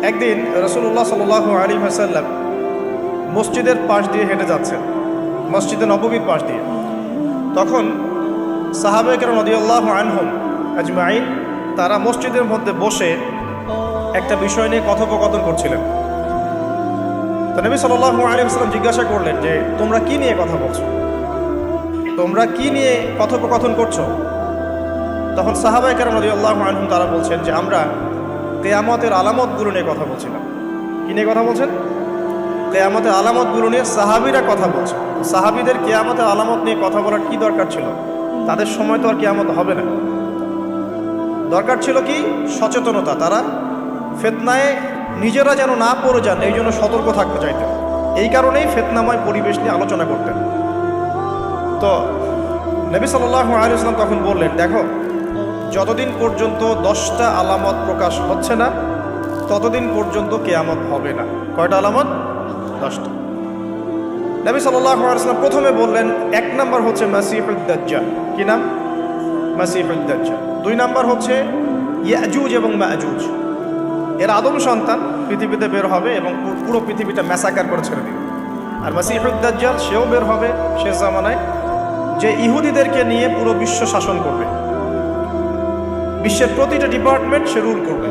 একদিন রাসূলুল্লাহ সাল্লাল্লাহু আলাইহি ওয়াসাল্লাম মসজিদের পাশ দিয়ে হেঁটে যাচ্ছেন, মসজিদে নববীর পাশ দিয়ে। তখন সাহাবায়ে কেরাম রাদিয়াল্লাহু আনহুম আজমাইন তারা মসজিদের মধ্যে বসে একটা বিষয় নিয়ে কথোপকথন করছিলেন। তো নবী সাল্লাল্লাহু আলাইহি ওয়াসাল্লাম জিজ্ঞাসা করলেন যে তোমরা কি নিয়ে কথা বলছো, তোমরা কি নিয়ে কথোপকথন করছো? তখন সাহাবায়ে কেরাম রাদিয়াল্লাহু আনহুম তারা বলছেন যে আমরা কিয়ামতের আলামতগুলো নিয়ে কথা বলছিলাম। কি নিয়ে কথা বলছেন? কিয়ামতের আলামতগুলো নিয়ে সাহাবীরা কথা বলছেন। সাহাবীদের কিয়ামতের আলামত নিয়ে কথা বলার কি দরকার ছিল? তাদের সময় তো আর কিয়ামত হবে না। দরকার ছিল কি? সচেতনতা। তারা ফিতনায় নিজেরা যেন না পড়ে যান এই জন্য সতর্ক থাকতে চাইতেন। এই কারণেই ফিতনাময় পরিবেশ নিয়ে আলোচনা করতেন। তো নবী সাল্লাল্লাহু আলাইহি ওয়াসাল্লাম তখন বললেন, দেখো, যতদিন পর্যন্ত 10টা আলামত প্রকাশ হচ্ছে না ততদিন পর্যন্ত কিয়ামত হবে না। কয়টা আলামত? 10টা। নবী সাল্লাল্লাহু আলাইহি ওয়াসাল্লাম প্রথমে বললেন 1 নাম্বার হচ্ছে মাসিহুদ দাজ্জাল। কি নাম? মাসিহুদ দাজ্জাল। 2 নাম্বার হচ্ছে ইয়াজুজ এবং মাজুজ। এর আদম সন্তান পৃথিবীতে বের হবে এবং পুরো পৃথিবীটা ম্যাসাকার করে ছেড়ে দিবে। আর মাসিহুদ দাজ্জাল সেও বের হবে শেষ জামানায়, যে ইহুদিদেরকে নিয়ে পুরো বিশ্ব শাসন করবে, বিশ্বের প্রতিটা ডিপার্টমেন্ট সে রুল করবে।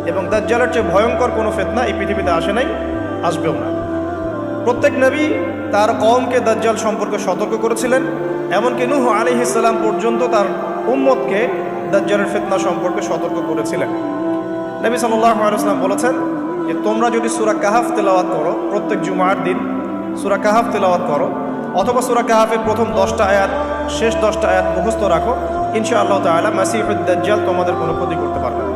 এবং দাজ্জালের চেয়ে ভয়ঙ্কর কোনো ফিতনা এই পৃথিবীতে আসে নাই, আসবেও না। প্রত্যেক নবী তার কওমকে দাজ্জাল সম্পর্কে সতর্ক করেছিলেন। এমনকি নূহ আলাইহিস সালাম পর্যন্ত তার উম্মতকে দাজ্জালের ফিতনা সম্পর্কে সতর্ক করেছিলেন। নবী সাল্লাল্লাহু আলাইহি ওয়াসাল্লাম বলেছেন যে তোমরা যদি সূরা কাহাফ তেলাওয়াত করো, প্রত্যেক জুমার দিন সূরা কাহাফ তেলাওয়াত করো, অথবা সূরা কাহাফের প্রথম 10টা আয়াত শেষ 10টা আয়াত মুখস্থ রাখো, ইনশাআল্লাহ তাআলা মাসিহুদ দাজ্জাল তোমাদের কোনো ক্ষতি করতে পারবে না।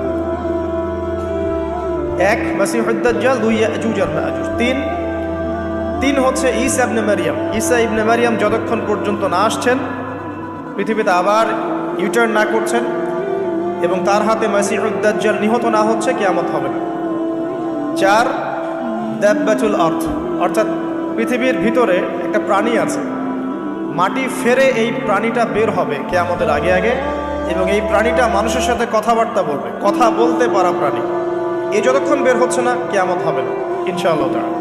1 মাসিহুদ দাজ্জাল, 2 ইয়াজুজ আর মাজুজ, 3 হচ্ছে ঈসা ইবনে মারইয়াম। ঈসা ইবনে মারইয়াম যতক্ষণ পর্যন্ত না আসছেন, পৃথিবীতে আবার ইউটার্ন না করছেন এবং তার হাতে মাসিহুদ দাজ্জাল নিহত না হচ্ছে, কিয়ামত হবে না। 4 দাব্বাতুল আরদ, অর্থাৎ পৃথিবীর ভিতরে একটা প্রাণী আছে, মাটি ফেরে এই প্রাণীটা বের হবে কিয়ামতের আগে আগে, এবং এই প্রাণীটা মানুষের সাথে কথাবার্তা বলবে, কথা বলতে পারা প্রাণী। এই যতক্ষণ বের হচ্ছে না কিয়ামত হবে না ইনশাআল্লাহ তাআলা।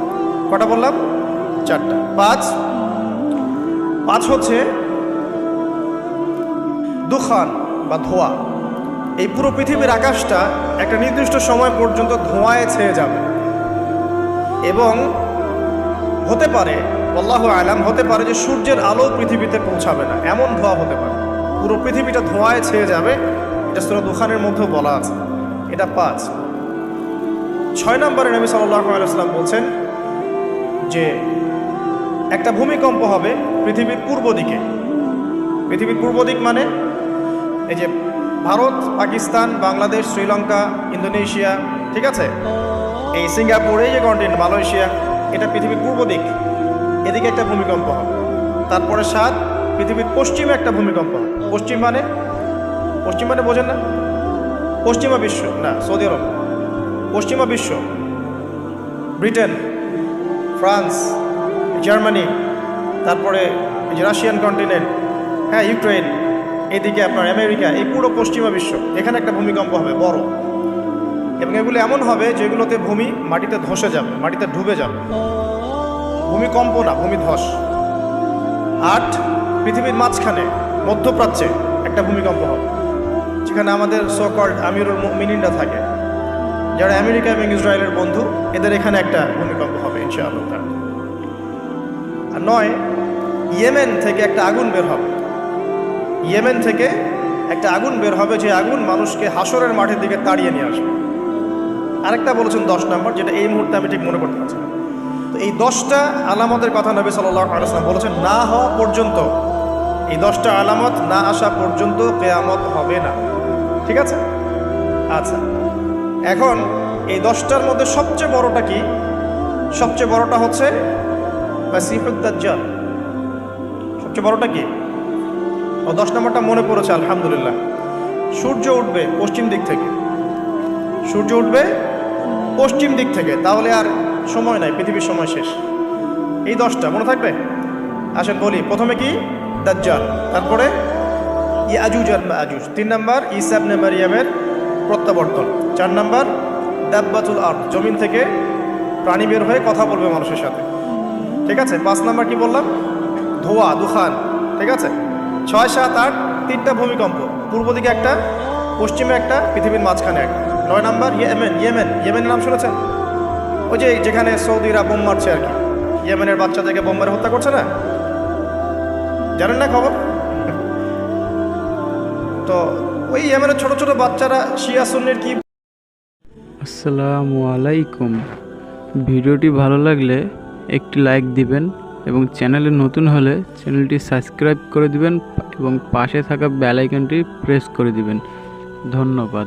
কটা বললাম? 4টা। 5 হচ্ছে দুখান বা ধোঁয়া। এই পুরো পৃথিবীর আকাশটা একটা নির্দিষ্ট সময় পর্যন্ত ধোঁয়ায় ছেয়ে যাবে এবং হতে পারে, আল্লাহু আলাম, হতে পারে যে সূর্যের আলো পৃথিবীতে পৌঁছাবে না, এমন ধোঁয়া হতে পারে। পুরো পৃথিবীটা ধোঁয়ায় ছেয়ে যাবে, এটা সূরা দুখানের মধ্যেও বলা আছে। এটা 5। 6 নম্বরে নবী সাল্লাল্লাহু আলাইহি ওয়াসাল্লাম বলছেন যে একটা ভূমিকম্প হবে পৃথিবীর পূর্ব দিকে। পৃথিবীর পূর্ব দিক মানে এই যে ভারত, পাকিস্তান, বাংলাদেশ, শ্রীলঙ্কা, ইন্দোনেশিয়া, ঠিক আছে, এই সিঙ্গাপুর, এই যে কন্টিনেন্ট, মালয়েশিয়া, এটা পৃথিবীর পূর্ব দিক। এদিকে একটা ভূমিকম্প হবে। তারপরে 7 পৃথিবীর পশ্চিমে একটা ভূমিকম্প হবে। পশ্চিম মানে বোঝেন না? পশ্চিমা বিশ্ব না, সৌদি আরব, পশ্চিমা বিশ্ব, ব্রিটেন, ফ্রান্স, জার্মানি, তারপরে যে রাশিয়ান কন্টিনেন্ট, হ্যাঁ, ইউক্রেন, এদিকে আপনার আমেরিকা, এই পুরো পশ্চিমা বিশ্ব, এখানে একটা ভূমিকম্প হবে বড়। এবং এগুলো এমন হবে যেগুলোতে ভূমি মাটিতে ধসে যাবে, মাটিতে ডুবে যাবে। ভূমিকম্প না, ভূমিধস। 8 পৃথিবীর মাঝখানে মধ্যপ্রাচ্যে একটা ভূমিকম্প হবে, যেখানে আমাদের সো-কল্ড আমিরুল মুমিনিনরা থাকে, যারা আমেরিকা এবং ইসরায়েলের বন্ধু, এদের এখানে একটা ভূমিকম্প হবে ইনশাআল্লাহ। আর 9 ইয়েমেন থেকে একটা আগুন বের হবে। ইয়েমেন থেকে একটা আগুন বের হবে, যে আগুন মানুষকে হাসরের মাঠের দিকে তাড়িয়ে নিয়ে আসবে। আরেকটা বলেছেন 10 নম্বর, যেটা এই মুহূর্তে আমি ঠিক মনে করতে পারছি না। তো এই 10টা আলামতের কথা নবী সাল্লাল্লাহু আলাইহি ওয়াসাল্লাম বলেছেন, না হওয়া পর্যন্ত, এই 10টা আলামত না আসা পর্যন্ত কিয়ামত হবে না। ঠিক আছে? আচ্ছা, এখন এই 10টার মধ্যে সবচেয়ে বড়টা কি? সবচেয়ে বড়টা হচ্ছে মাসিহুদ দাজ্জাল। সবচেয়ে বড়টা কি? ও 10 নম্বরটা মনে পড়েছে, আলহামদুলিল্লাহ। সূর্য উঠবে পশ্চিম দিক থেকে। সূর্য উঠবে পশ্চিম দিক থেকে, তাহলে আর সময় নাই, পৃথিবীর সময় শেষ। এই 10টা মনে থাকবে? আসেন বলি। প্রথমে কি? দাজ্জাল, তারপরে ইয়াজুজ আর মাজুজ, 3 নম্বর ঈসা ইবনে মারইয়ামের প্রত্যাবর্তন, 4 নম্বর দাব্বাতুল আরদ, জমিন থেকে প্রাণী বের হয়ে কথা বলবে মানুষের সাথে। ঠিক আছে, 5 নাম্বার কি বললাম? ধোঁয়া, দুখান। ঠিক আছে, 6, 7, 8 তিনটা ভূমিকম্প, পূর্ব দিকে একটা, পশ্চিমে একটা, পৃথিবীর মাঝখানে একটা। 9 নাম্বার ইয়েমেনের নাম শুনেছেন? ওই যে যেখানে সৌদিরা বোম মারছে আর কি, ইয়েমেনের বাচ্চাদেরকে বোম মেরে হত্যা করছে না, জানেন না খবর? তো ওই ইয়েমেনের ছোট ছোট বাচ্চারা শিয়া সুন্নির কি। আসসালামু আলাইকুম। ভিডিওটি ভালো লাগলে একটি লাইক দিবেন এবং চ্যানেলে নতুন হলে চ্যানেলটি সাবস্ক্রাইব করে দিবেন এবং পাশে থাকা বেল আইকনটি প্রেস করে দিবেন। ধন্যবাদ।